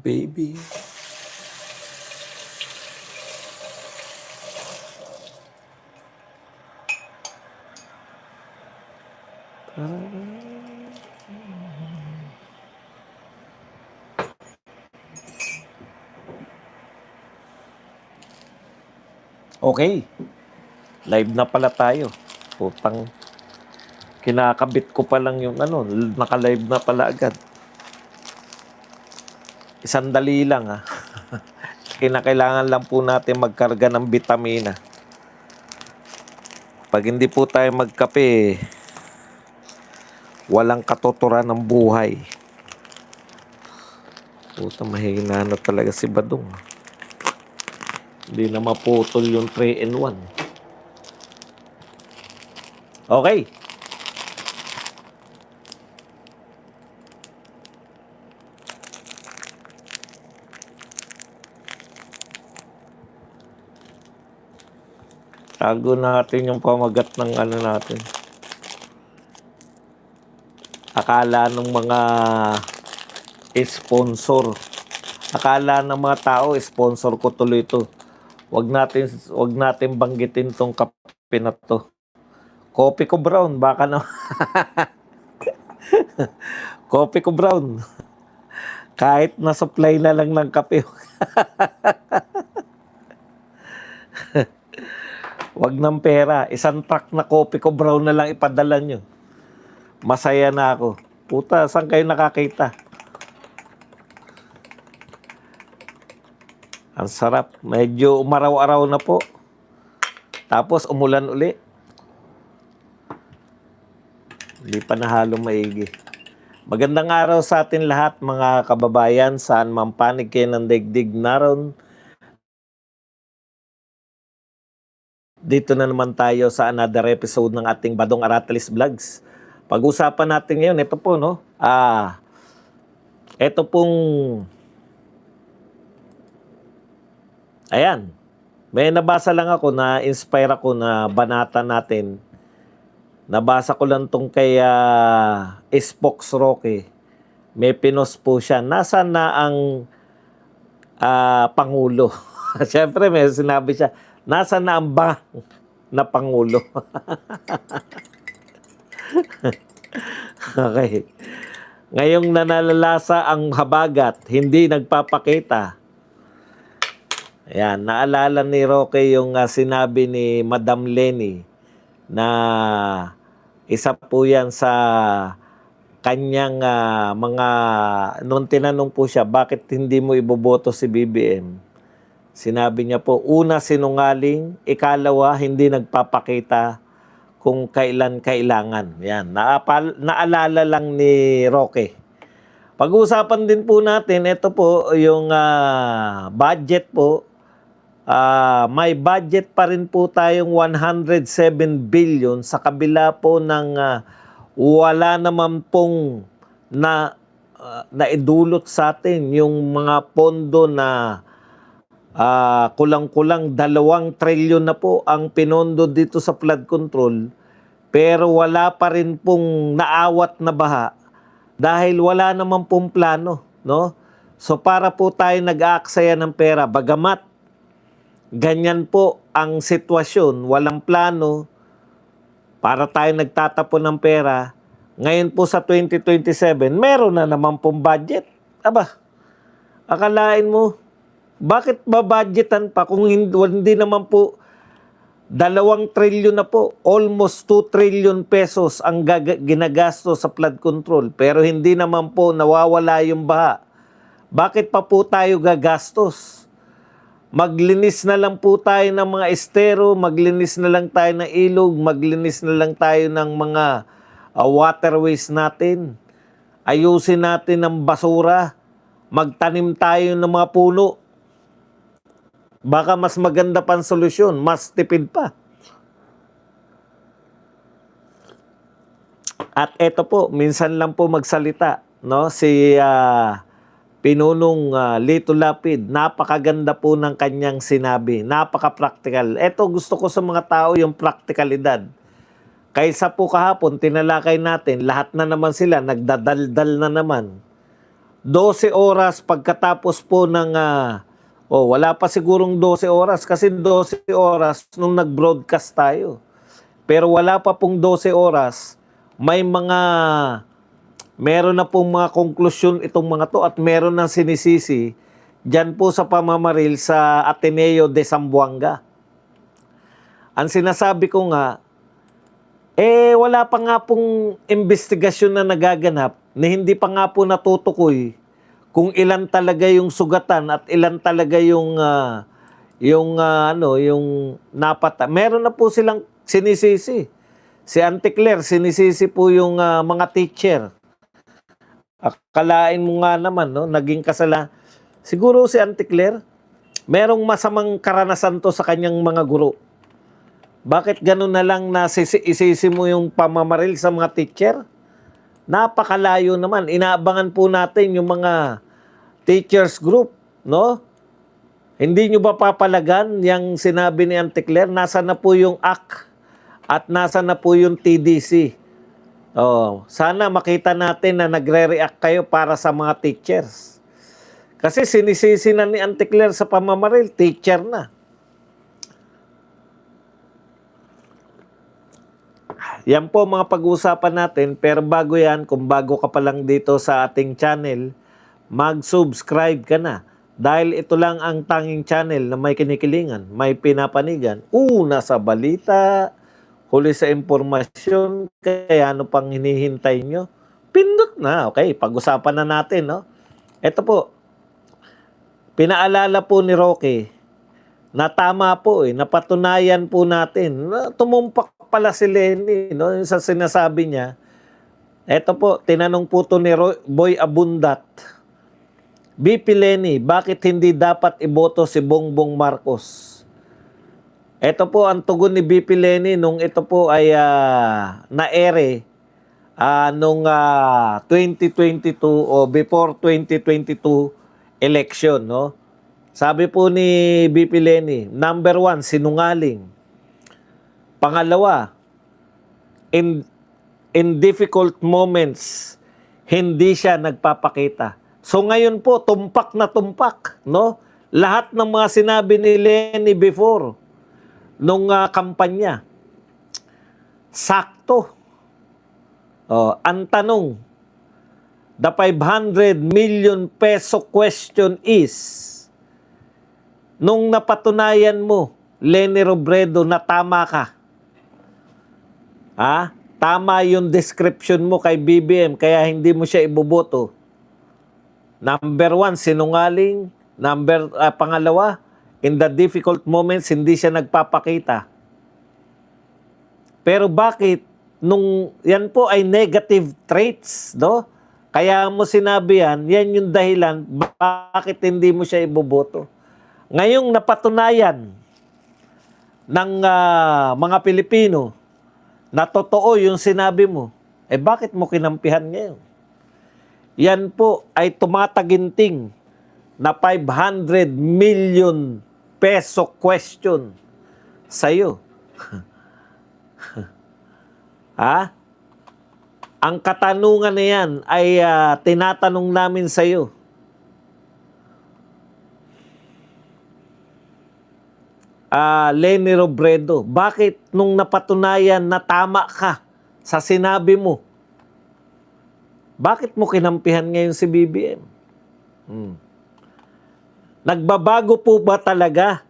baby. Okay. Live na pala tayo. Putang, kinakabit ko pa lang yung naka-live na pala agad. Isandali lang ha. Kinakailangan lang po natin magkarga ng bitamina. Pag hindi po tayo magkape, walang katuturan ng buhay. Puta, mahina na talaga si Badong. Hindi na maputol yung 3-in-1. Okay. Tago natin yung pamagat ng natin. Akala ng mga sponsor. Akala ng mga tao, sponsor ko tuloy ito. Wag natin banggitin tong kape na to. Kopi ko brown, baka na. Kopi ko brown. Kahit na supply na lang ng kape. Wag ng pera. Isang truck na kopi ko brown na lang ipadala nyo. Masaya na ako. Puta, saan kayo nakakita? Ang sarap. Medyo umaraw-araw na po. Tapos umulan uli. Hindi pa nahalo maigi. Magandang araw sa atin lahat mga kababayan. Saan man panig kayo ng daigdig naroon. Dito na naman tayo sa another episode ng ating Badong Aratalis Vlogs. Pag-usapan natin ngayon, ito po no. Ito pong ayan, may nabasa lang ako, na-inspire ako na banata natin. Nabasa ko lang tong kay Spox Roque. May pinos po siya. Nasaan na ang Pangulo? Siyempre may sinabi siya, nasaan na ang na Pangulo? Okay. Ngayong nanalasa ang habagat, hindi nagpapakita. Ayan, naalala ni Roque yung sinabi ni Madam Lenny na isa po yan sa kanyang mga, nung tinanong po siya, bakit hindi mo iboboto si BBM? Sinabi niya po, una sinungaling, ikalawa hindi nagpapakita kung kailan kailangan. Yan, naalala lang ni Roque. Pag-uusapan din po natin, ito po yung budget po. May budget pa rin po tayong 107 billion sa kabila po ng wala naman pong naidulot sa atin yung mga pondo na kulang-kulang 2 trilyon na po ang pinondo dito sa flood control, pero wala pa rin pong naawat na baha dahil wala naman pong plano, no? So para po tayo nag-aaksaya ng pera, bagamat ganyan po ang sitwasyon, walang plano, para tayo nagtatapon ng pera. Ngayon po sa 2027, meron na naman pong budget. Aba, akalain mo, bakit ba-budgetan pa kung hindi naman po 2 trilyon na po, almost 2 trillion pesos ang ginagasto sa flood control, pero hindi naman po nawawala yung baha. Bakit pa po tayo gagastos? Maglinis na lang po tayo ng mga estero, maglinis na lang tayo ng ilog, maglinis na lang tayo ng mga waterways natin. Ayusin natin ang basura, magtanim tayo ng mga puno. Baka mas maganda pang solusyon, mas tipid pa. At eto po, minsan lang po magsalita, no? Si Pinunong Lito Lapid, napakaganda po ng kanyang sinabi. Napaka-practical. Ito gusto ko sa mga tao yung practicalidad. Kaysa po kahapon, tinalakay natin, lahat na naman sila, nagdadaldal na naman. 12 oras pagkatapos po ng wala pa sigurong 12 oras kasi 12 oras nung nag-broadcast tayo. Pero wala pa pong 12 oras, meron na pong mga konklusyon itong mga to at meron ng sinisisi dyan po sa pamamaril sa Ateneo de Zamboanga. Ang sinasabi ko nga, wala pa nga pong investigasyon na nagaganap na hindi pa nga po natutukoy kung ilan talaga yung sugatan at ilan talaga yung napata. Meron na po silang sinisisi. Si Auntie Claire, sinisisi po yung mga teacher. Akalain mo nga naman, no, naging kasala. Siguro si Auntie Claire, merong masamang karanasan to sa kanyang mga guro. Bakit ganun na lang na isisi mo yung pamamaril sa mga teacher? Napakalayo naman. Inaabangan po natin yung mga teachers group, no? Hindi nyo ba papalagan yung sinabi ni Auntie Claire? Nasa na po yung AC at nasa na po yung TDC? Sana makita natin na nagre-react kayo para sa mga teachers. Kasi sinisisi na ni Auntie Claire sa pamamaril, teacher na. Yan po mga pag-uusapan natin, pero bago yan, kung bago ka pa lang dito sa ating channel, mag-subscribe ka na. Dahil ito lang ang tanging channel na may kinikilingan, may pinapanigan. Una sa balita, huli sa impormasyon, kaya ano pang hinihintay nyo? Pindot na, okay, pag-usapan na natin, no? Ito po, pinaalala po ni Roque, na tama po napatunayan po natin, na tumumpak pala si Lenny, no? Yung sa sinasabi niya, eto po, tinanong po to ni Boy Abundat, BP Lenny, bakit hindi dapat iboto si Bongbong Marcos? Ito po ang tugon ni BP Lenny nung ito po ay na-ere nung 2022 o before 2022 election, no? Sabi po ni BP Lenny, number 1, sinungaling. Pangalawa, in difficult moments, hindi siya nagpapakita. So ngayon po, tumpak na tumpak, no? Lahat ng mga sinabi ni Lenny before, nung kampanya, sakto. Ang tanong, the 500 million peso question is, nung napatunayan mo, Lenny Robredo, na tama ka, tama yung description mo kay BBM, kaya hindi mo siya iboboto. Number 1, sinungaling. Pangalawa, in the difficult moments, hindi siya nagpapakita. Pero bakit, nung yan po ay negative traits, no? Kaya mo sinabi yan yung dahilan, bakit hindi mo siya iboboto. Ngayong napatunayan ng mga Pilipino na totoo yung sinabi mo, bakit mo kinampihan ngayon? Yan po ay tumataginting na 500 million peso question sa'yo. Ang katanungan na yan ay tinatanong namin sa'yo. Lenny Robredo, bakit nung napatunayan na tama ka sa sinabi mo, bakit mo kinampihan ngayon si BBM? Nagbabago po ba talaga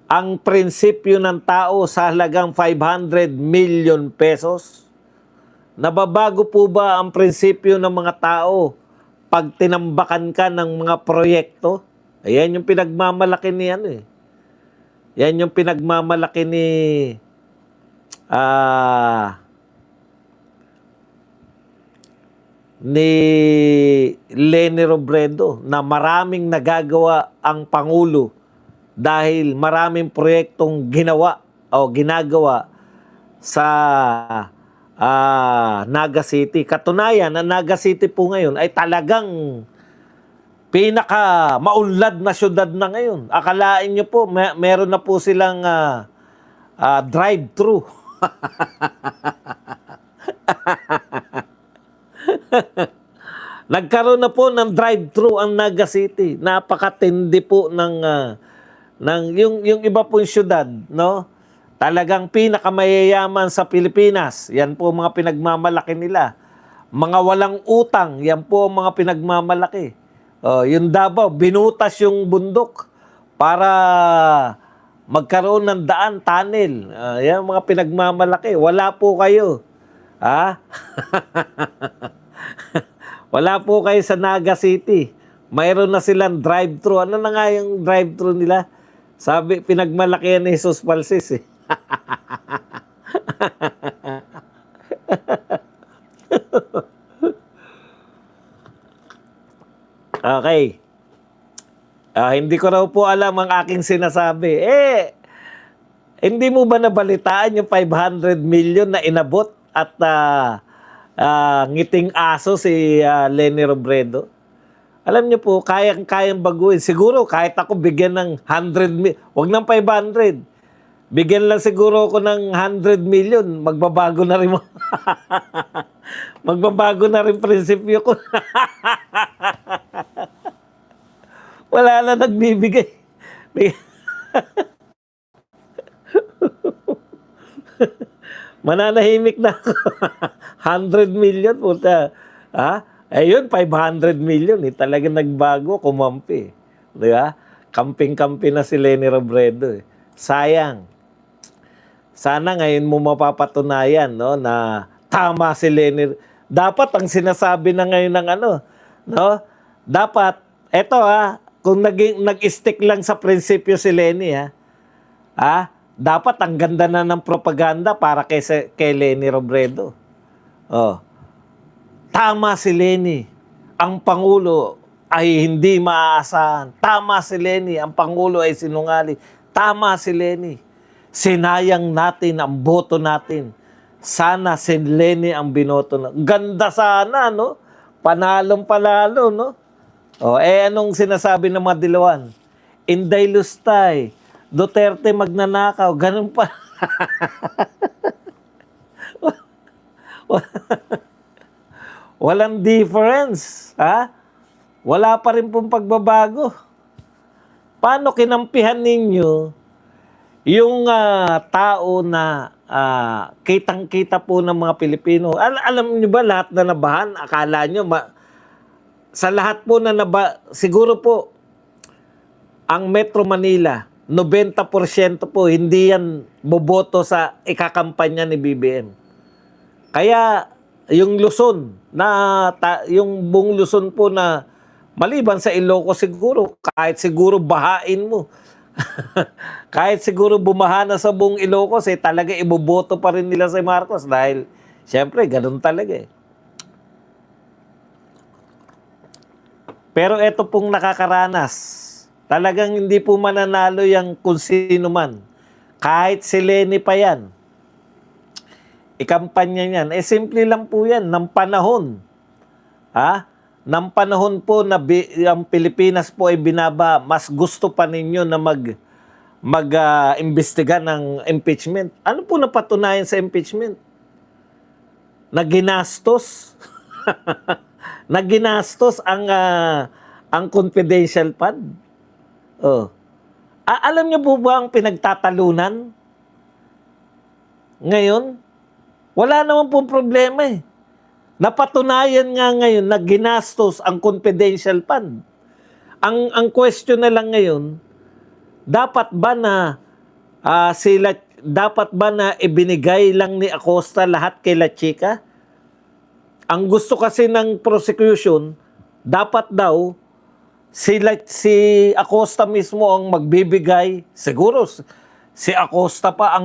ang prinsipyo ng tao sa halagang 500 million pesos? Nababago po ba ang prinsipyo ng mga tao pag tinambakan ka ng mga proyekto? Ayan yung pinagmamalaki ni Yan yung pinagmamalaki ni Lenny Robredo na maraming nagagawa ang Pangulo dahil maraming proyektong ginagawa sa Naga City. Katunayan, ang Naga City po ngayon ay talagang pinaka maunlad na syudad na ngayon. Akalain nyo po, meron na po silang drive-thru. nagkaroon na po ng drive-thru ang Naga City. Napakatindi po yung iba pong syudad, no? Talagang pinakamayayaman sa Pilipinas. Yan po mga pinagmamalaki nila. Mga walang utang, yan po ang mga pinagmamalaki. Yung Davao, binutas yung bundok para magkaroon ng daan, tunnel. Yan mga pinagmamalaki. Wala po kayo. Ha? Wala po kayo sa Naga City. Mayroon na silang drive-thru. Ano na nga yung drive-thru nila? Sabi, pinagmalaki yan ni Jesus Palsis eh. Okay. Hindi ko raw po alam ang aking sinasabi. Hindi mo ba nabalitaan yung 500 million na inabot at ngiting aso si Leni Robredo? Alam niyo po, kayang baguhin. Siguro kahit ako bigyan ng 100 million, wag ng 500. Bigyan lang siguro ako ng 100 million, magbabago na rin mo. Magbabago na rin prinsipyo ko. Wala na nagbibigay. Mananahimik na ako. 100 million, puta. Ayun, 500 million. Talagang nagbago, kumampi. Di ba? Kamping-kampi na si Leni Robredo. Sayang. Sana ngayon mo mapapatunayan, no, na tama si Leni. Dapat ang sinasabi na ngayon ng no? Dapat, kung nag-stick lang sa prinsipyo si Leni, dapat ang ganda na ng propaganda para kay Leni Robredo. Tama si Leni. Ang Pangulo ay hindi maaasahan. Tama si Leni. Ang Pangulo ay sinungaling. Tama si Leni. Sinayang natin ang boto natin. Sana si Leni ang binoto na. Ganda sana, no? Panalong panalo, no? Anong sinasabi ng mga dilawan? Inday Lustay, Duterte magnanakaw, ganun pa. Walang difference, Wala pa rin pong pagbabago. Paano kinampihan ninyo yung tao na kitang-kita po ng mga Pilipino? Alam niyo ba lahat na nabahan? Akala niyo sa lahat po na siguro po ang Metro Manila, 90% po hindi yan boboto sa ikakampanya ni BBM. Kaya yung Luzon yung buong Luzon po na maliban sa Ilocos siguro, kahit siguro bahain mo. Kahit siguro bumaha na sa buong Ilocos, talaga iboboto pa rin nila si Marcos dahil siyempre ganun talaga eh. Pero eto pong nakakaranas, talagang hindi po mananalo yung kung sino man. Kahit si Leni pa yan. Ikampanya niyan. Simple lang po yan, ng panahon. Ng panahon po na ang Pilipinas po ay binaba, mas gusto pa ninyo na mag-imbestiga ng impeachment. Ano po napatunayan sa impeachment? Na ginastos. Naginastos ang confidential fund. Alam niyo po ba ang pinagtatalunan? Ngayon, wala naman pong problema eh. Napatunayan nga ngayon na ginastos ang confidential fund. Ang question na lang ngayon, dapat ba na ibinigay lang ni Acosta lahat kay La Chica? Ang gusto kasi ng prosecution, dapat daw si Acosta mismo ang magbibigay. Siguro si Acosta pa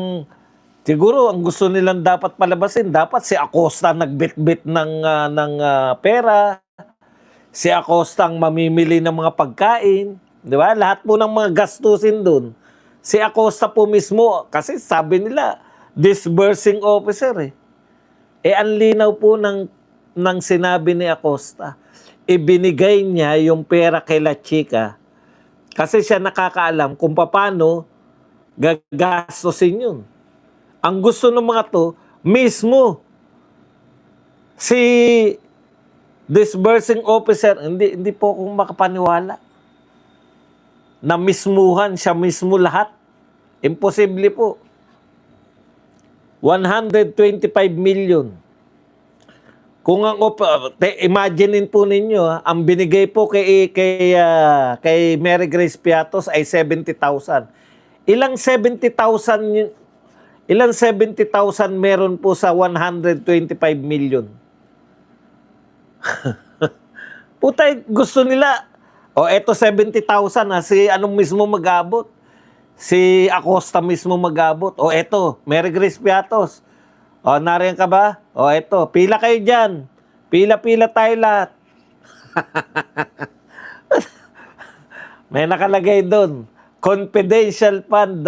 siguro ang gusto nilang dapat palabasin. Dapat si Acosta nagbitbit ng pera. Si Acosta ang mamimili ng mga pagkain. Di ba? Lahat po ng mga gastusin doon. Si Acosta po mismo, kasi sabi nila, disbursing officer eh. Ang linaw po ng sinabi ni Acosta, ibinigay niya yung pera kay La Chica kasi siya nakakaalam kung paano gagastusin yun. Ang gusto ng mga to, mismo si disbursing officer, hindi po akong makapaniwala na mismuhan siya mismo lahat. Imposible po. 125 million. Kung ang imaginein po ninyo, ang binigay po kay Mary Grace Piatos ay 70,000. Ilang 70,000 meron po sa 125 million? Putay, gusto nila. Eto 70,000 si anong mismo mag-abot? Si Acosta mismo mag-abot. Eto, Mary Grace Piatos. Nariyan ka ba? Eto, pila kayo dyan. Pila-pila tayo lahat. May nakalagay doon. Confidential fund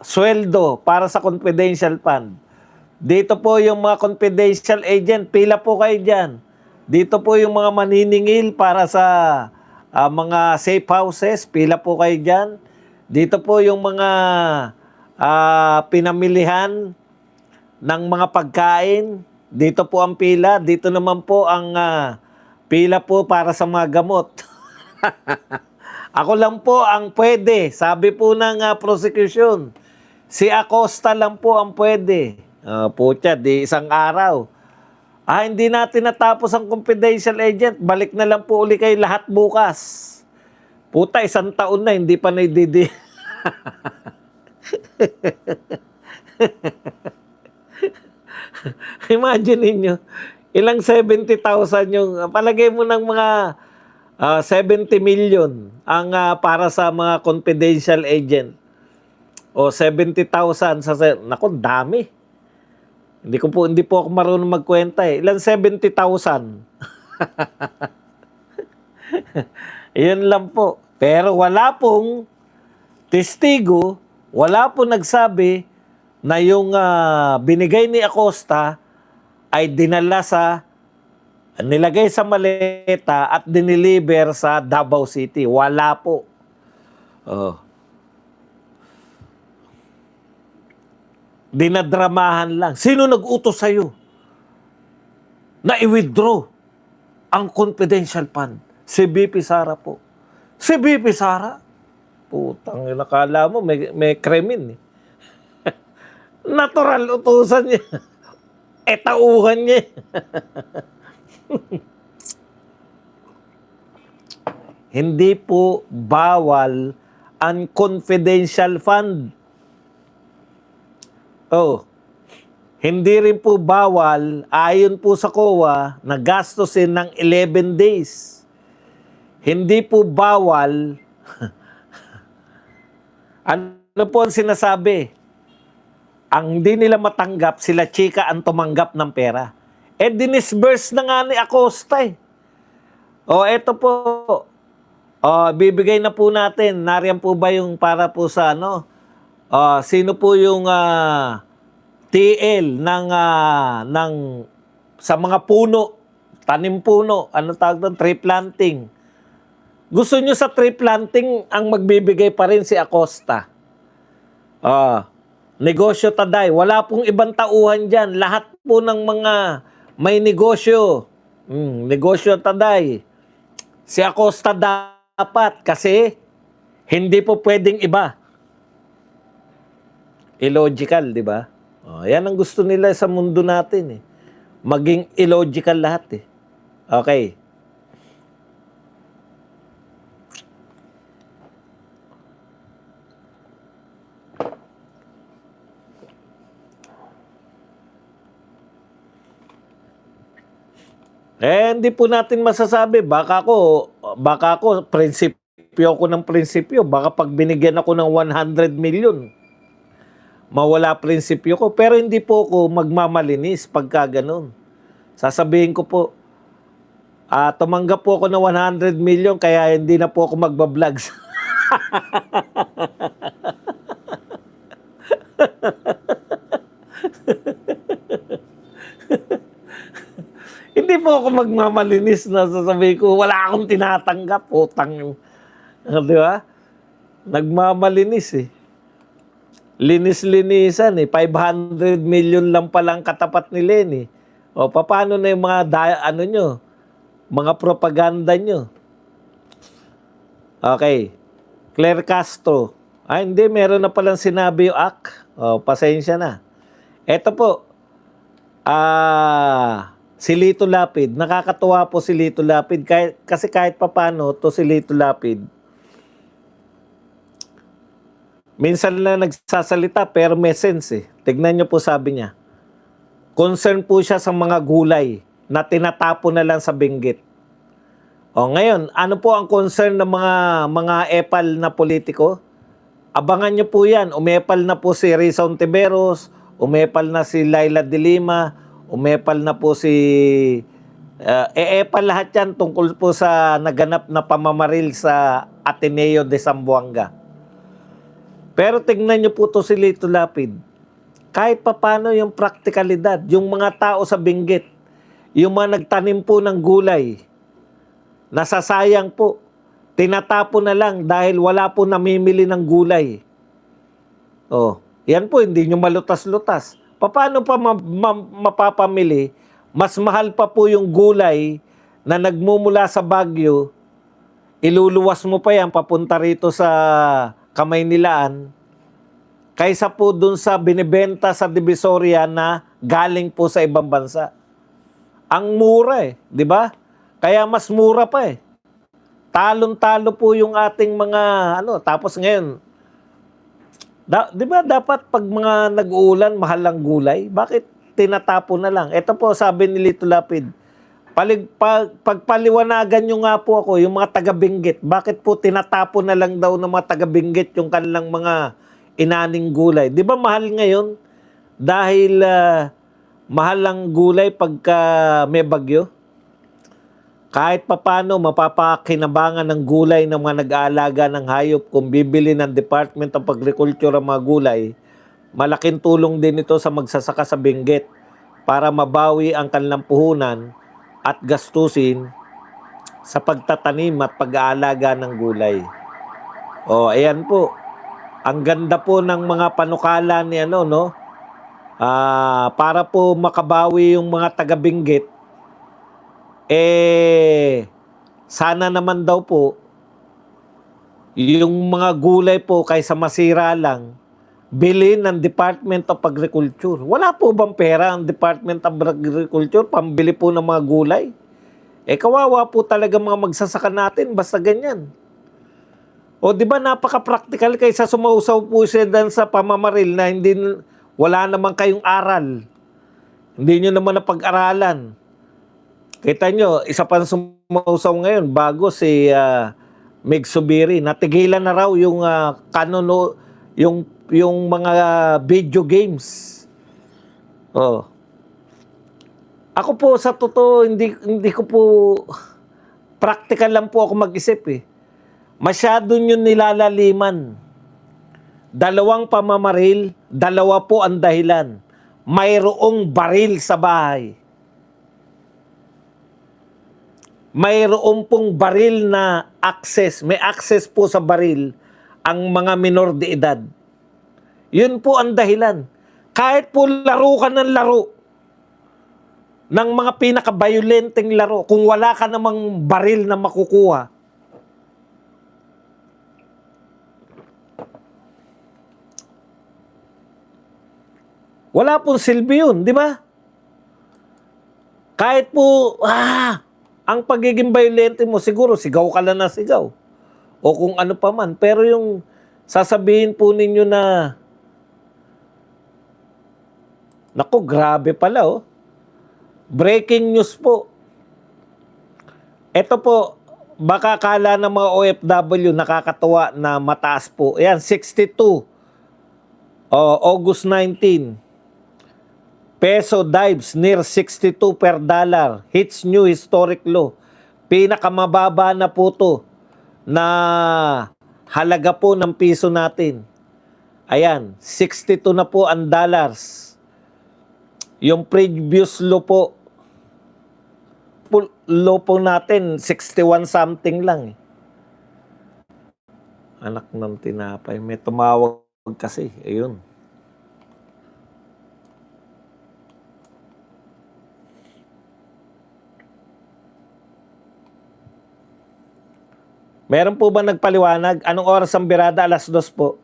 sweldo para sa confidential fund. Dito po yung mga confidential agent, pila po kayo dyan. Dito po yung mga maniningil para sa mga safe houses, pila po kayo dyan. Dito po yung mga pinamilihan ng mga pagkain, dito po ang pila. Dito naman po ang pila po para sa mga gamot. Ako lang po ang pwede. Sabi po ng prosecution, si Acosta lang po ang pwede. Putya, di isang araw. Hindi natin natapos ang confidential agent. Balik na lang po uli kayo lahat bukas. Puta, 1 taon na, hindi pa naididi. Imagine ninyo, ilang 70,000 yung, palagay mo ng mga 70 million ang para sa mga confidential agent. 70,000 sa, naku, dami. Hindi po ako marunong magkwenta eh. Ilang 70,000? Iyon lang po. Pero wala pong testigo, wala pong nagsabi na yung binigay ni Acosta ay nilagay sa maleta at dineliver sa Davao City. Wala po. Dinadramahan lang. Sino nag-utos sa'yo na i-withdraw ang confidential fund? Si BP Sara po. Si BP Sara? Putang, nakala mo may krimen eh. Natural utusan niya. Tauhan niya. Hindi po bawal ang confidential fund. Hindi rin po bawal, ayon po sa COA, na gastusin ng 11 days. Hindi po bawal, ano po ang sinasabi? Ang hindi nila matanggap, sila chika ang tumanggap ng pera. Dinisburse na nga ni Acosta eh. Eto po. Bibigay na po natin. Nariyan po ba yung para po sa sino po yung TL ng sa mga puno, tanim puno, ano tawag doon, tree planting. Gusto nyo sa tree planting, ang magbibigay pa rin si Acosta. Negosyo taday. Wala pong ibang tauhan dyan. Lahat po ng mga may negosyo. Negosyo taday. Si Acosta dapat kasi hindi po pwedeng iba. Illogical, di ba? Yan ang gusto nila sa mundo natin eh. Maging illogical lahat eh. Okay. Hindi po natin masasabi. Baka ako, prinsipyo ko ng prinsipyo. Baka pag binigyan ako ng 100 million, mawala prinsipyo ko. Pero hindi po ako magmamalinis pagka ganun. Sasabihin ko po, tumanggap po ako ng 100 million kaya hindi na po ako magbablog. Hindi po ako magmamalinis na sasabihin ko, wala akong tinatanggap. Utang. Di ba? Nagmamalinis eh. Linis-linisan, 500 million lang palang katapat ni Lenny. O papaano na yung mga ano nyo, mga propaganda nyo? Okay. Claire Castro. Hindi, meron na palang sinabi yung AK. O, pasensya na. Eto po, si Lito Lapid. Nakakatuwa po si Lito Lapid. Kasi kahit papano, to si Lito Lapid, minsan lang nagsasalita pero may sense. Tignan nyo po sabi niya. Concern po siya sa mga gulay na tinatapo na lang sa binggit. O ngayon, ano po ang concern ng mga epal na politiko? Abangan nyo po yan. Umepal na po si Risa Ontiveros, umepal na si Laila de Lima, umepal na po si... epal lahat yan tungkol po sa naganap na pamamaril sa Ateneo de Zamboanga. Pero tingnan nyo po to si Lito Lapid. Kahit papano yung praktikalidad, yung mga tao sa binggit, yung mga nagtanim po ng gulay, nasasayang po, tinatapo na lang dahil wala po namimili ng gulay. Oh, yan po, hindi nyo malutas-lutas. Paano pa mapapamili? Mas mahal pa po yung gulay na nagmumula sa Baguio, iluluwas mo pa yan papunta rito sa Kamaynilaan, kaysa po dun sa binibenta sa Divisoria na galing po sa ibang bansa. Ang mura di ba? Kaya mas mura pa Talon-talo po yung ating mga tapos ngayon, di ba dapat pag mga nag-uulan, mahal ang gulay? Bakit tinatapo na lang? Ito po sabi ni Lito Lapid, pagpaliwanagan nyo nga po ako, yung mga taga-Benguet, bakit po tinatapo na lang daw ng mga taga-Benguet yung kanilang mga inaning gulay? Di ba mahal ngayon? Dahil mahal ang gulay pagka may bagyo? Kahit papano mapapakinabangan ng gulay ng mga nag-aalaga ng hayop kung bibili ng Department of Agriculture ang mga gulay, malaking tulong din ito sa magsasaka sa Benguet para mabawi ang kanilang puhunan at gastusin sa pagtatanim at pag-aalaga ng gulay. O, ayan po. Ang ganda po ng mga panukala ni para po makabawi yung mga taga-Benguet, sana naman daw po, yung mga gulay po kaysa masira lang, bilhin ng Department of Agriculture. Wala po bang pera ang Department of Agriculture pambili po ng mga gulay? Kawawa po talaga mga magsasaka natin basta ganyan. O di ba napaka-practical kaysa sumausaw po siya dan sa pamamaril na wala naman kayong aral. Hindi nyo naman napag-aralan. Kita nyo, isa pa sumausaw ngayon bago si Meg Subiri. Natigilan na raw yung yung mga video games. Oh. Ako po sa totoo hindi ko po practical lang po ako mag-isip Masyado nyo nilalaliman. 2 pamamaril, 2 po ang dahilan. Mayroong baril sa bahay. Mayroong pong baril na access. May access po sa baril ang mga minor de edad. Yun po ang dahilan. Kahit po laro ka ng laro, ng mga pinaka-violenteng laro, kung wala ka namang baril na makukuha, wala pong silbi yun, di ba? Kahit po, ang pagiging violente mo, siguro sigaw ka lang na sigaw. O kung ano pa man. Pero yung sasabihin po ninyo na, naku, grabe pala Breaking news po. Ito po, baka kala ng mga OFW nakakatuwa na mataas po. Ayan, 62. August 19. Peso dives near 62 per dollar. Hits new historic low. Pinakamababa na po to na halaga po ng piso natin. Ayan, 62 na po ang dollars. Yung previous low po natin, 61 something lang. Anak ng tinapay. May tumawag kasi. Ayun. Meron po ba nagpaliwanag? Anong oras ang birada? 2:00 po.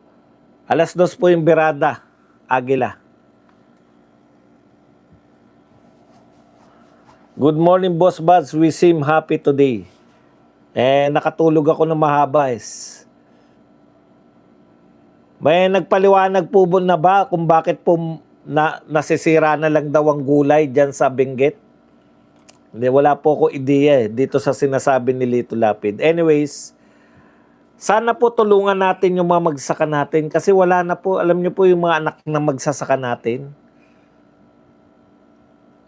2:00 po yung birada. Agila. Good morning, Boss Buds. We seem happy today. Nakatulog ako ng mahaba. May nagpaliwanag po na ba kung bakit po nasisira na lang daw ang gulay dyan sa Benguet? Hindi, wala po ako ideya dito sa sinasabi ni Lito Lapid. Anyways, sana po tulungan natin yung mga magsasaka natin kasi wala na po, alam niyo po yung mga anak na magsasaka natin.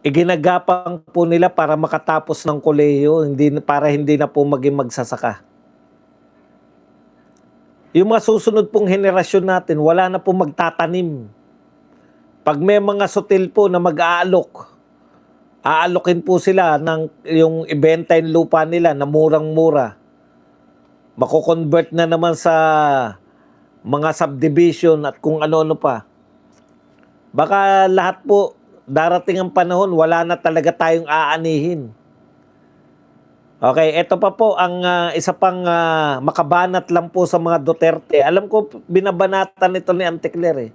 Iginagapang po nila para makatapos ng kolehiyo, para hindi na po maging magsasaka. Yung mga susunod pong henerasyon natin, wala na po magtatanim. Pag may mga sutil po na mag-aalok, aalokin po sila ng yung ibenta yung lupa nila na murang-mura. Mako-convert na naman sa mga subdivision at kung ano-ano pa. Baka lahat po, darating ang panahon, wala na talaga tayong aanihin. Okay, ito pa po ang isa pang makabanat lang po sa mga Duterte. Alam ko, binabanatan ito ni Anticler.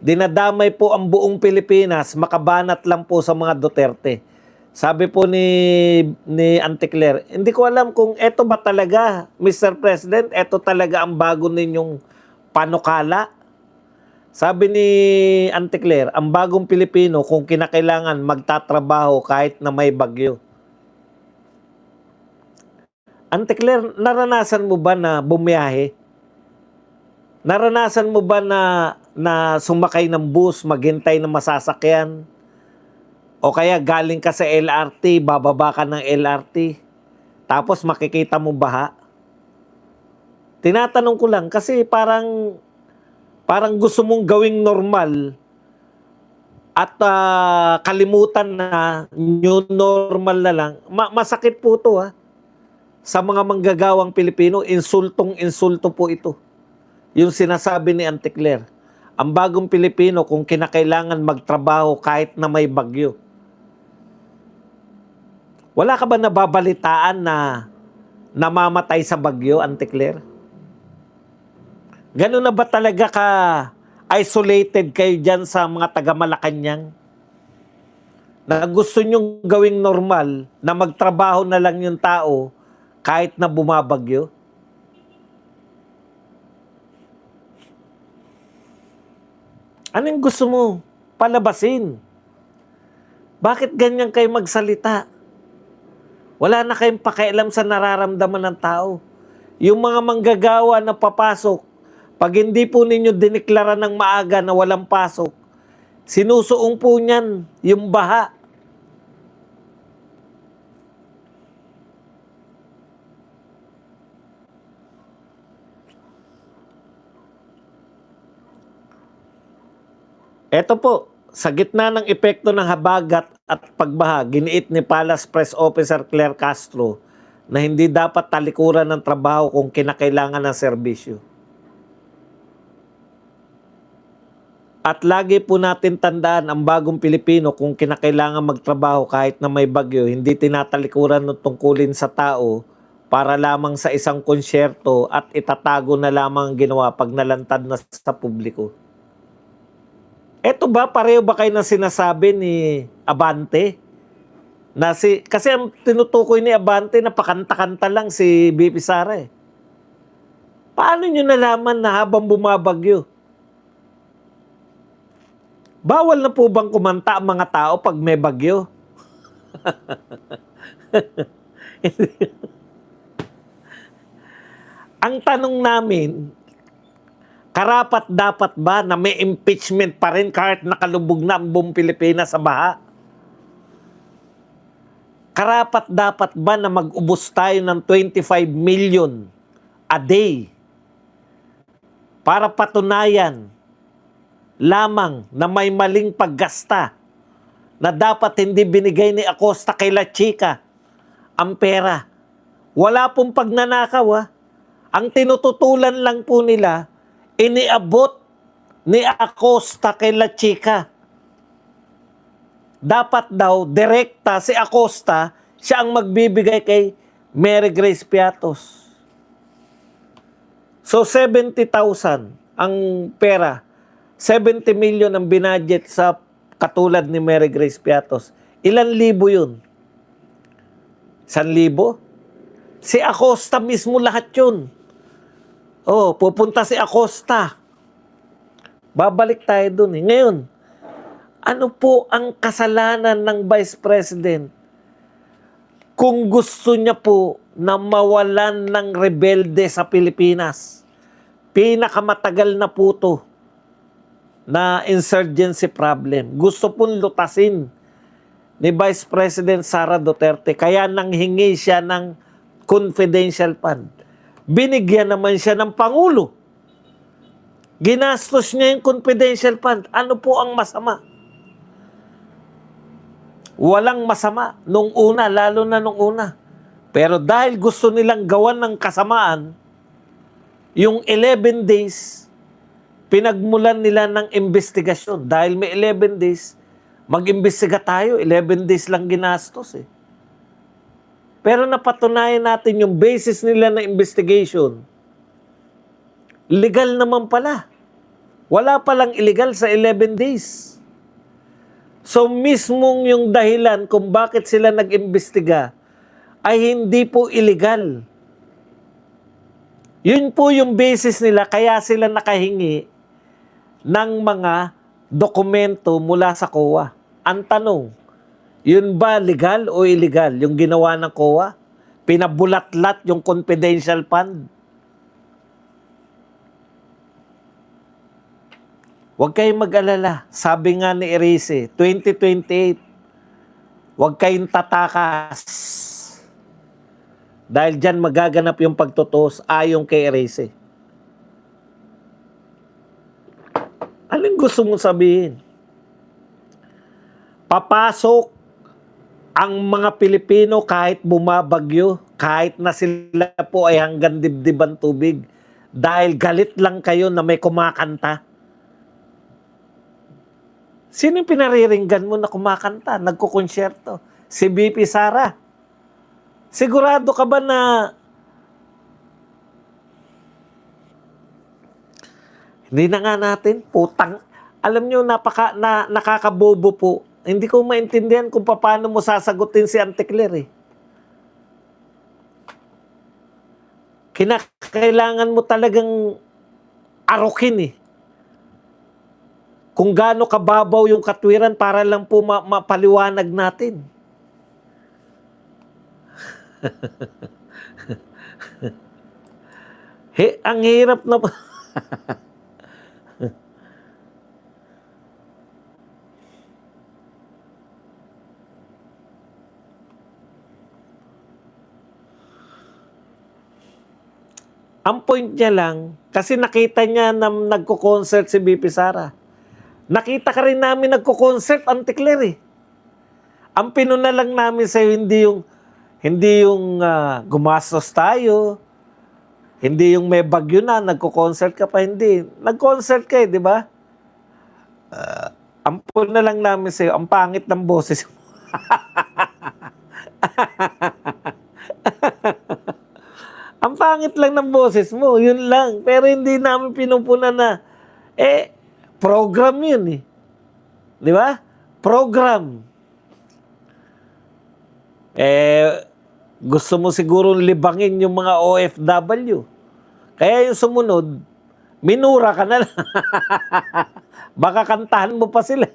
Dinadamay po ang buong Pilipinas, makabanat lang po sa mga Duterte. Sabi po ni Anticler, hindi ko alam kung ito ba talaga, Mr. President, ito talaga ang bago ninyong panukala. Sabi ni Anticler, ang bagong Pilipino kung kinakailangan magtatrabaho kahit na may bagyo. Anticler, naranasan mo ba na bumiyahe? Naranasan mo ba na sumakay ng bus, maghintay ng masasakyan? O kaya galing ka sa LRT, bababa ka ng LRT, tapos makikita mo baha? Tinatanong ko lang kasi parang gusto mong gawing normal at kalimutan na new normal na lang. Masakit po ito sa mga manggagawang Pilipino, insultong-insulto po ito. Yung sinasabi ni Anticler, ang bagong Pilipino kung kinakailangan magtrabaho kahit na may bagyo. Wala ka ba nababalitaan na namamatay sa bagyo, Anticler? Ganun na ba talaga ka isolated kayo dyan sa mga taga-Malacanang? Na gusto nyong gawing normal na magtrabaho na lang yung tao kahit na bumabagyo? Anong gusto mo palabasin? Bakit ganyan kayo magsalita? Wala na kayong pakialam sa nararamdaman ng tao. Yung mga manggagawa na papasok, pag hindi po ninyo diniklara ng maaga na walang pasok, sinusuong po niyan yung baha. Ito po, sa gitna ng epekto ng habagat at pagbaha, giniit ni Palace Press Officer Claire Castro na hindi dapat talikuran ng trabaho kung kinakailangan ng serbisyo. At lagi po natin tandaan ang bagong Pilipino kung kinakailangan magtrabaho kahit na may bagyo, hindi tinatalikuran ng tungkulin sa tao para lamang sa isang konsyerto at itatago na lamang ang ginawa pag nalantad na sa publiko. Eto ba, pareho ba kayo ng sinasabi ni Abante? Kasi ang tinutukoy ni Abante na pakanta-kanta lang si BP Sara. Paano nyo nalaman na habang bumabagyo? Bawal na po bang kumanta ang mga tao pag may bagyo? Ang tanong namin, karapat dapat ba na may impeachment pa rin kahit nakalubog na ang buong Pilipinas sa baha? Karapat dapat ba na mag-ubos tayo ng 25 million a day para patunayan lamang na may maling paggasta na dapat hindi binigay ni Acosta kay La Chica ang pera? Wala pong pagnanakaw. Ang tinututulan lang po nila, iniabot ni Acosta kay La Chica. Dapat daw, direkta si Acosta, siya ang magbibigay kay Mary Grace Piatos. So, 70,000 ang pera. 70 million ang binadget sa katulad ni Mary Grace Piatos. Ilan libo yun? 1,000? Si Acosta mismo lahat yun. Oh, pupunta si Acosta. Babalik tayo dun eh. Ngayon, ano po ang kasalanan ng Vice President kung gusto niya po na mawalan ng rebelde sa Pilipinas? Pinakamatagal na po to na insurgency problem. Gusto pong lutasin ni Vice President Sara Duterte. Kaya nanghingi siya ng confidential fund. Binigyan naman siya ng Pangulo. Ginastos niya yung confidential fund. Ano po ang masama? Walang masama nung una, lalo na nung una. Pero dahil gusto nilang gawan ng kasamaan, yung 11 days, pinagmulan nila ng investigasyon. Dahil may 11 days, mag-imbestiga tayo. 11 days lang ginastos eh. Pero napatunayan natin yung basis nila na investigation. Legal naman pala. Wala palang illegal sa 11 days. So mismong yung dahilan kung bakit sila nag-imbestiga ay hindi po illegal. Yun po yung basis nila, kaya sila nakahingi ng mga dokumento mula sa COA. Ang tanong, yun ba legal o illegal yung ginawa ng COA? Pinabulatlat yung confidential fund. Huwag kayong mag-alala. Sabi nga ni Erice, 2028, huwag kayong tatakas. Dahil dyan magaganap yung pagtutos ayon kay Erice. Anong gusto mong sabihin? Papasok ang mga Pilipino kahit bumabagyo, kahit na sila po ay hanggang dibdiban tubig, dahil galit lang kayo na may kumakanta. Sino yung pinariringgan mo na kumakanta, nagkukonsyerto? Si BP Sara. Sigurado ka ba na hindi na nga natin, putang, alam nyo, nakakabobo po. Hindi ko maintindihan kung paano mo sasagutin si Anticler eh. Kinakailangan mo talagang arukin eh. Kung gaano kababaw yung katwiran para lang po mapaliwanag natin. Ang hirap na Ang point niya lang, kasi nakita niya na nagko-concert si BP Sara. Nakita ka rin namin nagko-concert, Anticler eh. Ang pinuna lang namin sa'yo, hindi yung gumastos tayo, hindi yung may bagyo na, nagko-concert ka pa, hindi. Nag-concert ka eh, di ba? Ang pinuna lang namin sa'yo, ang pangit ng boses mo. Ang pangit lang ng boses mo, yun lang. Pero hindi namin pinupuna na, program yun eh. Di ba? Program. Gusto mo siguro libangin yung mga OFW. Kaya yung sumunod, minura ka na lang. Baka kantahan mo pa sila.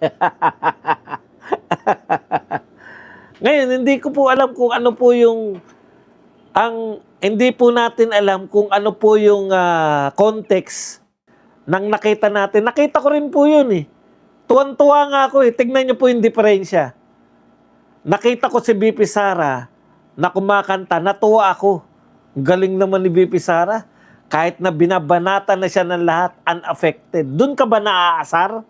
Ngayon, hindi ko po alam kung ano po yung hindi po natin alam kung ano po yung context ng nakita natin. Nakita ko rin po yun eh. Tuwan-tuwa nga ako eh. Tignan niyo po yung diferensya. Nakita ko si BP Sara na kumakanta. Natuwa ako. Galing naman ni BP Sara. Kahit na binabanata na siya ng lahat, unaffected. Doon ka ba naaasar?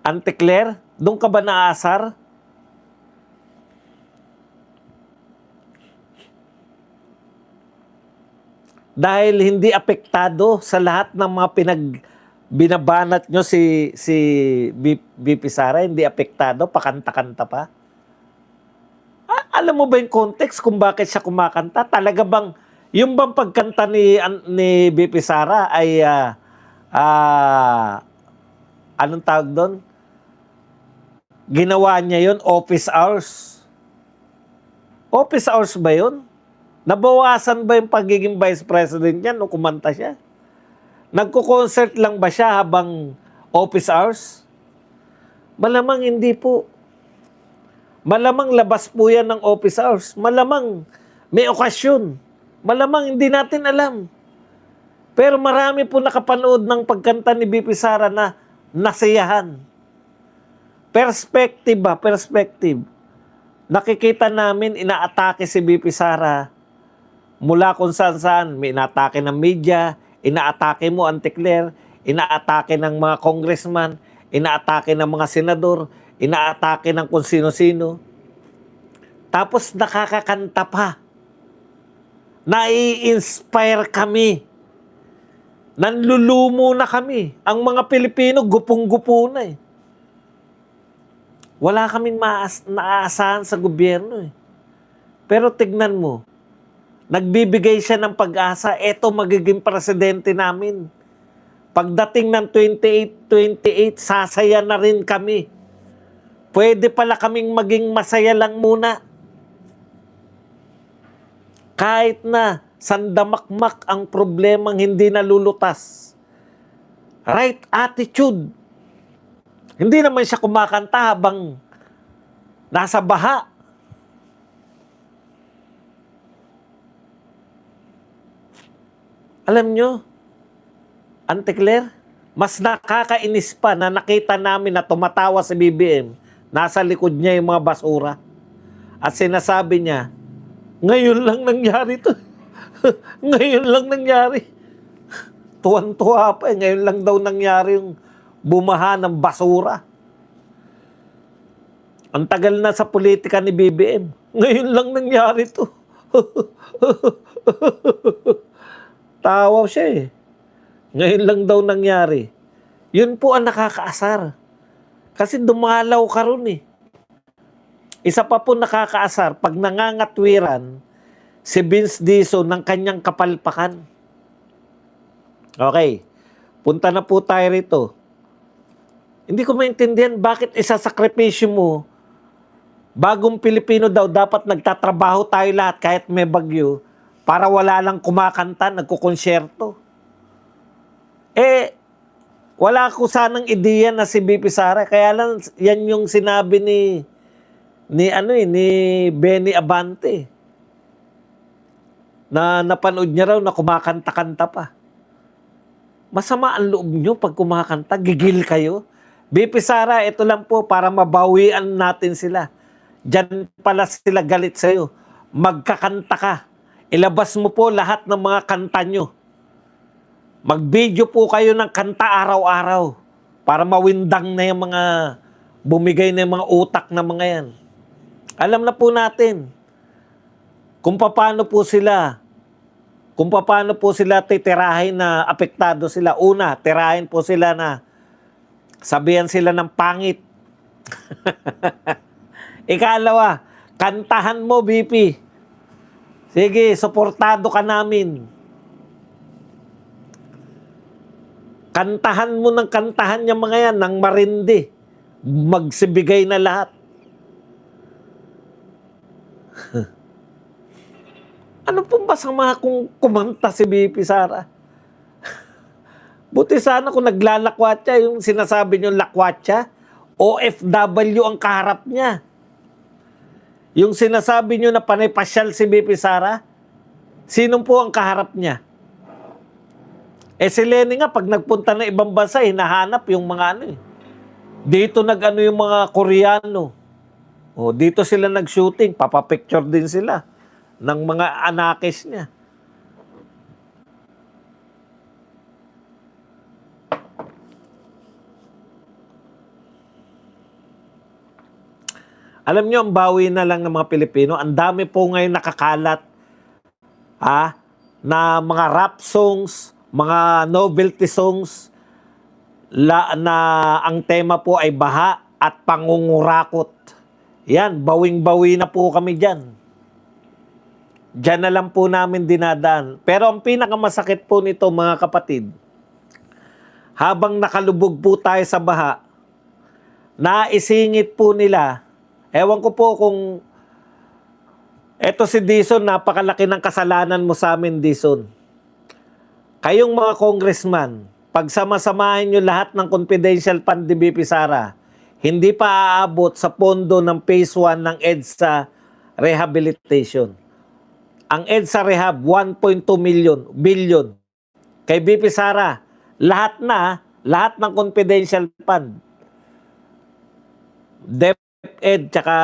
Anticler? Doon ka ba naaasar? Dahil hindi apektado sa lahat ng mga binabanat nyo si BP Sara, hindi apektado, pakanta-kanta pa. Alam mo ba yung context kung bakit siya kumakanta? Talaga bang, yung bang pagkanta ni BP Sara ay, anong tawag doon? Ginawa niya yon office hours. Office hours ba yun? Nabawasan ba yung pagiging vice president niya nung kumanta siya? Nagko-concert lang ba siya habang office hours? Malamang hindi po. Malamang labas po yan ng office hours. Malamang may okasyon. Malamang hindi natin alam. Pero marami po nakapanood ng pagkanta ni BP Sara na nasiyahan. Perspective ba? Perspective. Nakikita namin inaatake si BP Sara mula kung saan-saan. May inaatake ng media, inaatake mo Anticler, inaatake ng mga congressman, inaatake ng mga senador, inaatake ng kung sino-sino. Tapos nakakakanta pa. Nai-inspire kami. Nanlulumo na kami. Ang mga Pilipino, gupong-gupo na eh. Wala kaming naaasahan sa gobyerno eh. Pero tignan mo, nagbibigay siya ng pag-asa, eto magiging presidente namin. Pagdating ng 28, sasaya na rin kami. Pwede pala kaming maging masaya lang muna. Kahit na sandamakmak ang problemang hindi nalulutas. Right attitude. Hindi naman siya kumakanta habang nasa baha. Alam nyo, Anticler, mas nakakainis pa na nakita namin na tumatawa si BBM. Nasa likod niya yung mga basura. At sinasabi niya, ngayon lang nangyari to. Ngayon lang nangyari. Tuwan-tuwa pa eh. Ngayon lang daw nangyari yung bumaha ng basura. Ang tagal na sa politika ni BBM. Ngayon lang nangyari to. Tawa siya eh. Ngayon lang daw nangyari. Yun po ang nakakaasar. Kasi dumalaw ka ron eh. Isa pa po nakakaasar, pag nangangatwiran si Vince Dizon ng kanyang kapalpakan. Okay, punta na po tayo rito. Hindi ko maintindihan bakit isasakripisyo mo, bagong Pilipino daw, dapat nagtatrabaho tayo lahat kahit may bagyo, para wala lang kumakanta, nagkukonsyerto. Wala ko sanang ideya na si BP Sara, kaya lang yan yung sinabi ni Benny Abante. Na napanood niya raw na kumakanta-kanta pa. Masama ang loob nyo pag kumakanta, gigil kayo. BP Sara, ito lang po para mabawian natin sila. Diyan pala sila galit sa'yo. Magkakanta ka. Ilabas mo po lahat ng mga kanta nyo. Mag-video po kayo ng kanta araw-araw para mawindang na yung mga bumigay na yung mga utak na mga yan. Alam na po natin kung paano po sila titirahin na apektado sila. Una, tirahin po sila na sabihan sila ng pangit. Ikalawa, kantahan mo, BP. Sige, suportado ka namin. Kantahan mo ng kantahan yung mga yan, ng marindi. Magsibigay na lahat. Ano pong masama kung kumanta si BP Sara? Buti sana kung naglalakwatsa, yung sinasabi niyo lakwatsa, OFW ang kaharap niya. Yung sinasabi niyo na panay pasyal si BP Sara, sinong po ang kaharap niya? Si Lenny nga, pag nagpunta ng ibang bansa, hinahanap yung mga Dito yung mga Koreano. Dito sila nag-shooting, papapicture din sila ng mga anakis niya. Alam niyo, ang bawi na lang ng mga Pilipino, ang dami po ngayon nakakalat na mga rap songs, mga novelty songs na ang tema po ay baha at pangungurakot. Yan, bawing-bawi na po kami dyan. Diyan na lang po namin dinadaan. Pero ang pinakamasakit po nito mga kapatid, habang nakalubog po tayo sa baha, naisingit po nila, ewan ko po kung eto si Dizon, napakalaki ng kasalanan mo sa amin, Dizon. Kayong mga congressman, pagsama-samahin nyo lahat ng confidential fund ni BP Sara, hindi pa aabot sa pondo ng phase 1 ng EDSA rehabilitation. Ang EDSA Rehab, 1.2 billion. Kay BP Sara, lahat ng confidential fund. DepEd, tsaka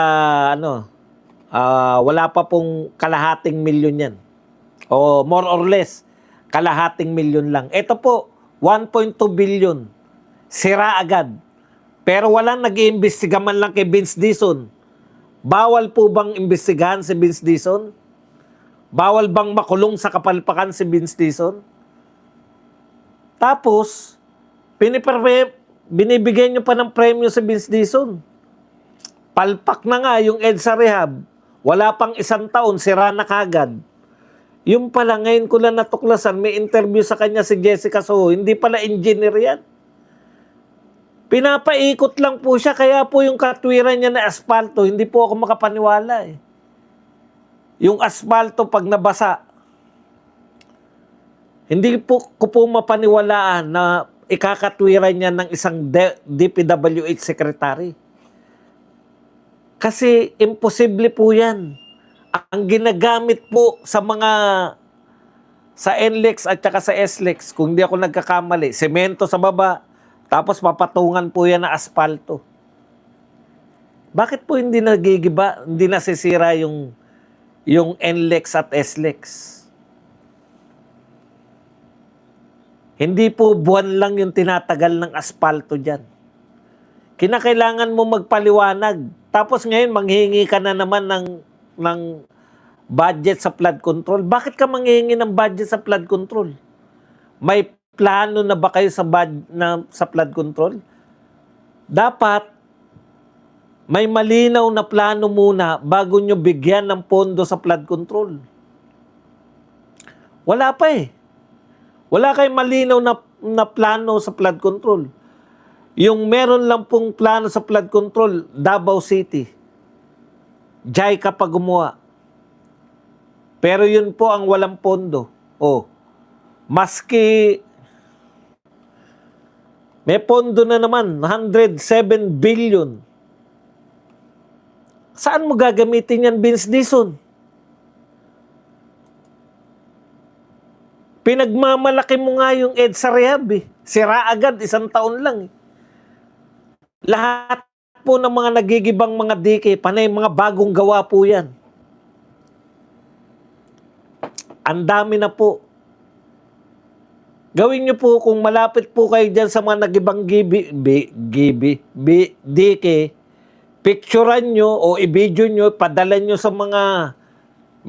wala pa pong kalahating milyon yan. O more or less, kalahating milyon lang. Ito po, 1.2 billion. Sira agad. Pero walang nag-iimbestiga man lang kay Vince Dizon. Bawal po bang imbestigahan si Vince Dizon? Bawal bang makulong sa kapalpakan si Vince Dizon? Tapos, binibigyan nyo pa ng premyo si Vince Dizon. Palpak na nga yung EDSA Rehab. Wala pang isang taon, sira na kagad. Yung pala, ngayon ko lang natuklasan, may interview sa kanya si Jessica Soho. Hindi pala engineer yan. Pinapaikot lang po siya, kaya po yung katwiran niya na asfalto, hindi po ako makapaniwala eh. Yung asfalto pag nabasa, hindi po ko po mapaniwalaan na ikakatwiran niya ng isang DPWH secretary. Kasi imposible po yan. Ang ginagamit po sa NLEX at saka sa SLEX, kung di ako nagkakamali, semento sa baba, tapos papatungan po yan na asfalto. Bakit po hindi nagigiba, hindi nasisira yung NLEX at SLEX? Hindi po buwan lang yung tinatagal ng asfalto dyan. Kinakailangan mo magpaliwanag. Tapos ngayon, manghihingi ka na naman ng budget sa flood control. Bakit ka manghihingi ng budget sa flood control? May plano na ba kayo sa flood control? Dapat, may malinaw na plano muna bago nyo bigyan ng pondo sa flood control. Wala pa eh. Wala kayong malinaw na plano sa flood control. Yung meron lang pong plano sa flood control, Davao City. JICA pa gumawa. Pero yun po ang walang pondo. Maski may pondo na naman, 107 billion. Saan mo gagamitin yan, Vince Dizon? Pinagmamalaki mo nga yung EDSA Rehab eh. Sira agad, isang taon lang eh. Lahat po ng mga nagigibang mga dike, panay mga bagong gawa po yan. Ang dami na po. Gawin nyo po kung malapit po kayo dyan sa mga nagibang dike, picturean nyo o i-video nyo, padala nyo sa mga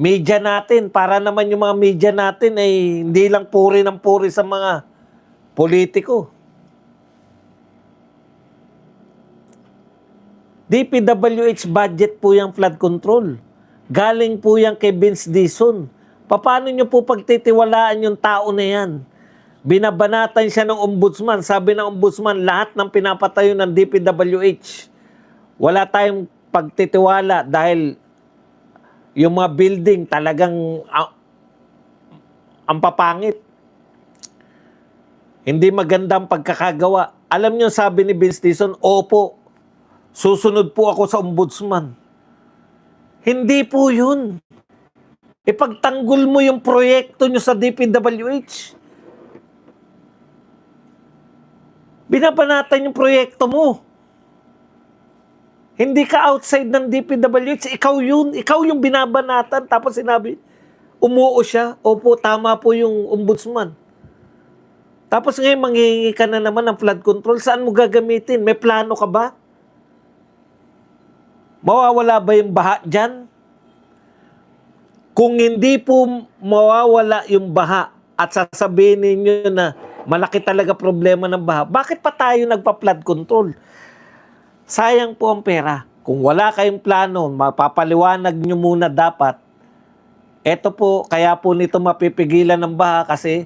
media natin para naman yung mga media natin ay hindi lang puri ng puri sa mga politiko. DPWH budget po yung flood control. Galing po yan kay Vince Dizon. Paano nyo po pagtitiwalaan yung tao na yan? Binabanatan siya ng ombudsman. Sabi ng ombudsman, lahat ng pinapatayo ng DPWH, wala tayong pagtitiwala dahil yung mga building talagang ang papangit. Hindi maganda ang pagkakagawa. Alam nyo, sabi ni Vince Dizon, opo, susunod po ako sa ombudsman. Hindi po yun. Ipagtanggol mo yung proyekto nyo sa DPWH. Binabanatan yung proyekto mo. Hindi ka outside ng DPWH. Ikaw yun. Ikaw yung binabanatan. Tapos sinabi, umuo siya. Opo, tama po yung ombudsman. Tapos ngayon, manghihingi ka na naman ng flood control. Saan mo gagamitin? May plano ka ba? Mawawala ba yung baha dyan? Kung hindi po mawawala yung baha at sasabihin ninyo na Malaki talaga problema ng baha. Bakit pa tayo nagpa-flood control? Sayang po ang pera. Kung wala kayong plano, mapapaliwanag nyo muna dapat. Ito po, kaya po nito mapipigilan ng baha kasi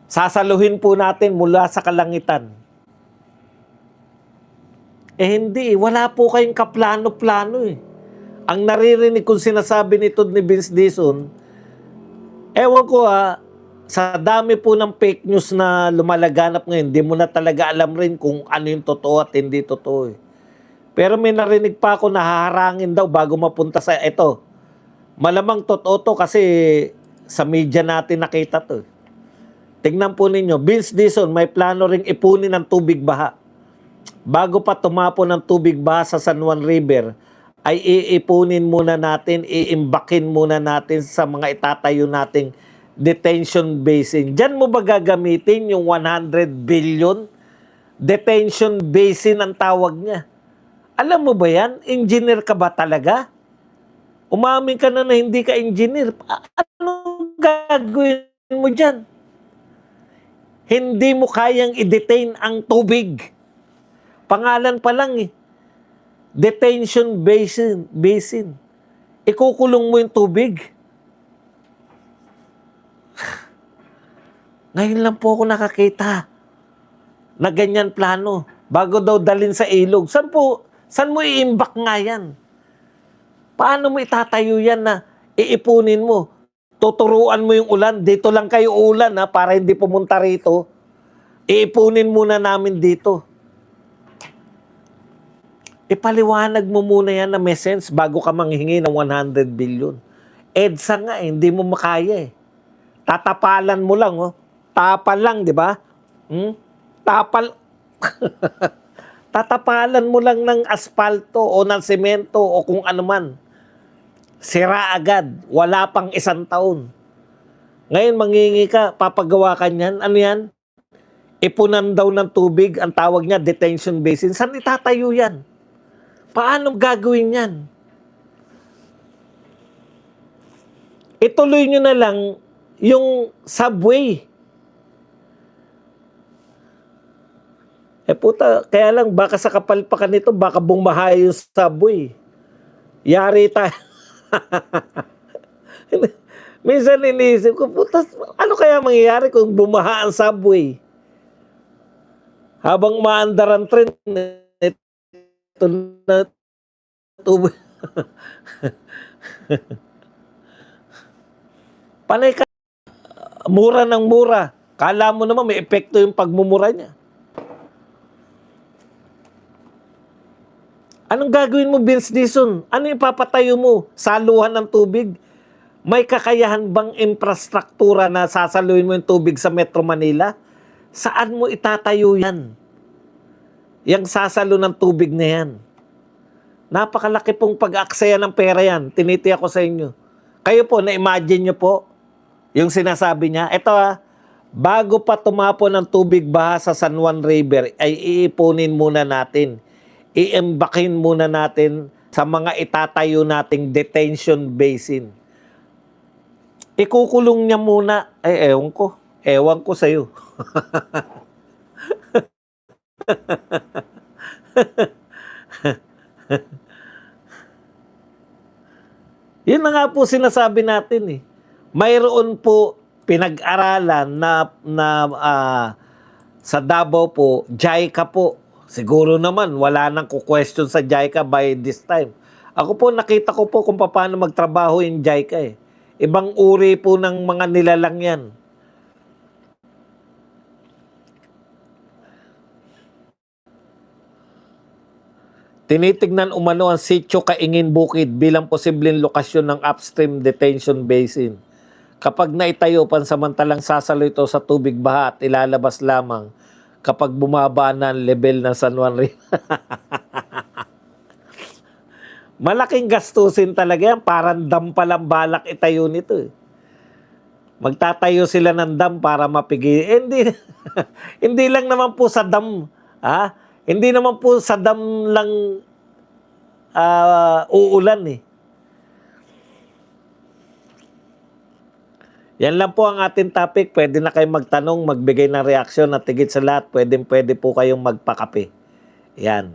sasaluhin po natin mula sa kalangitan. Hindi, wala po kayong kaplano-plano eh. Ang naririnig kong sinasabi nito ni Vince Dizon, ewan ko sa dami po ng fake news na lumalaganap ngayon, di mo na talaga alam rin kung ano yung totoo at hindi totoo eh. Pero may narinig pa ako na haharangin daw bago mapunta sa ito. Malamang totoo to kasi sa media natin nakita to. Tingnan po ninyo, Vince Dizon may plano ring ipunin ng tubig baha. Bago pa tumapon ng tubig baha sa San Juan River, ay iipunin muna natin, iimbakin muna natin sa mga itatayo nating detention basin. Diyan mo ba gagamitin yung 100 billion? Detention basin ang tawag niya. Alam mo ba yan? Engineer ka ba talaga? Umamin ka na hindi ka engineer. Anong gagawin mo dyan? Hindi mo kayang i-detain ang tubig. Pangalan pa lang eh. Detention basin. Ikukulong mo yung tubig. Ngayon lang po ako nakakita na ganyan plano. Bago daw dalin sa ilog. Saan mo i-imbak nga yan? Paano mo itatayo yan na iipunin mo? Tuturuan mo yung ulan. Dito lang kayo ulan para hindi pumunta rito. Iipunin muna namin dito. Ipaliwanag mo muna yan na may sense bago ka manghingi ng 100 billion. EDSA nga hindi mo makaya eh. Tatapalan mo lang Tapal lang, di ba? Tapal. Tatapalan mo lang ng aspalto o ng semento o kung ano man. Sira agad. Wala pang 1 taon. Ngayon manghingi ka, papagawa ka niyan. Ano yan? Ipunan daw ng tubig, ang tawag niya detention basin. Saan itatayo yan? Paano gagawin yan? Ituloy nyo na lang yung subway. Puta, kaya lang baka sa kapalpakan nito, baka bumaha yung subway. Yari tayo. Minsan iniisip ko, puta, ano kaya mangyayari kung bumaha ang subway? Habang maandar ang tren, ito na tubig. Panay ka, mura ng mura. Kala mo naman may epekto yung pagmumura niya. Anong gagawin mo, Vince Dizon? Ano yung papatayo mo? Saluhan ng tubig? May kakayahan bang infrastruktura na sasaluhin mo yung tubig sa Metro Manila? Saan mo itatayo yan? Yang sasalo ng tubig na yan. Napakalaki pong pag-aksaya ng pera yan. Tinitiyak ko sa inyo. Kayo po, na-imagine nyo po yung sinasabi niya. Ito bago pa tumapon ng tubig baha sa San Juan River, ay iipunin muna natin. Iimbakin muna natin sa mga itatayo nating detention basin. Ikukulong niya muna. Ewan ko. Ewan ko sa'yo. Yun na nga po sinasabi natin eh. Mayroon po pinag-aralan na sa Davao po, JICA po. Siguro naman, wala nang ku-question sa JICA by this time. Ako po, nakita ko po kung paano magtrabaho yung JICA eh. Ibang uri po ng mga nilalang yan. Tinitignan umano ang sitio Kaingin Bukid bilang posibleng lokasyon ng upstream detention basin. Kapag naitayo, pansamantalang sasalo ito sa tubig baha at ilalabas lamang kapag bumaba na ang level ng San Juan River. Malaking gastusin talaga yan. Parang dam palang balak itayo nito eh. Magtatayo sila ng dam para mapigil. Hindi, hindi lang naman po sa dam. Hindi naman po sa dam lang uulan eh. Yan lang po ang ating topic. Pwede na kayong magtanong, magbigay ng reaksyon at higit sa lahat, pwede po kayong magpakape. Yan.